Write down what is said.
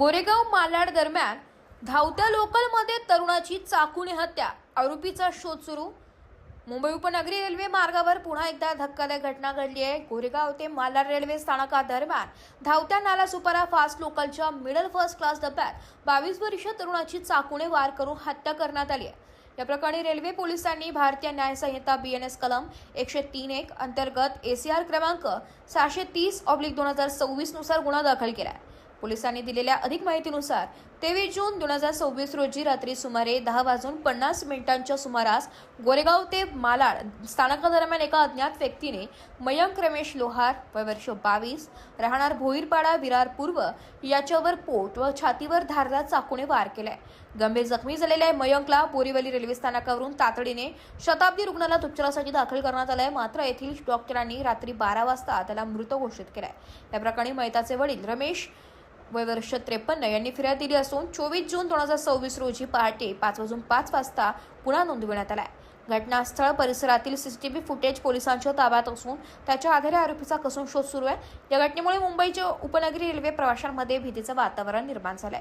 गोरेगाव मालाड दरम्यान धावत्या लोकलमध्ये तरुणाची चाकूने हत्या, आरोपीचा शोध सुरू। मुंबई उपनगरी रेल्वे मार्गावर पुन्हा एकदा धक्कादायक घटना घडली आहे। गोरेगाव ते मालाड रेल्वे स्थानकादरम्यान धावत्या नालासोपारा फास्ट लोकलच्या मिडल फर्स्ट क्लास डब्यात 22 वर्षीय तरुणाची चाकूने वार करून हत्या करण्यात आली आहे। या प्रकरणी रेल्वे पोलिसांनी भारतीय न्याय संहिता BNS कलम 103(1) अंतर्गत ACR क्रमांक 730/2026 नुसार गुन्हा दाखल केला आहे। पोलिसांनी दिलेल्या अधिक माहितीनुसार 23 जून 2026 रोजी रात्री सुमारे 10:50 सुमारास गोरेगाव ते मालाड स्थानकादरम्यान एका अज्ञात व्यक्तीने मयंक रमेश लोहार वय वर्ष 22 राहणार भोईरपाडा विरार पूर्व याच्यावर पोट व छातीवर धारदार चाकूने वार केलाय। गंभीर जखमी झालेल्या मयंकला बोरीवली रेल्वे स्थानकावरून तातडीने शताब्दी रुग्णालयात उपचारासाठी दाखल करण्यात आले, मात्र येथील डॉक्टरांनी रात्री 12 वाजता त्याला मृत घोषित केलाय। या प्रकरणी मयताचे वडील रमेश वय वर्ष 53 यांनी फिर्याद दिली असून 24 जून 2026 रोजी पहाटे 5:05 वाजता गुन्हा नोंदविण्यात आलाय। घटनास्थळ परिसरातील CCTV फुटेज पोलिसांच्या ताब्यात असून त्याच्या आधारे आरोपीचा कसून शोध सुरू आहे। या घटनेमुळे मुंबईच्या उपनगरी रेल्वे प्रवाशांमध्ये भीतीचे वातावरण निर्माण झालंय।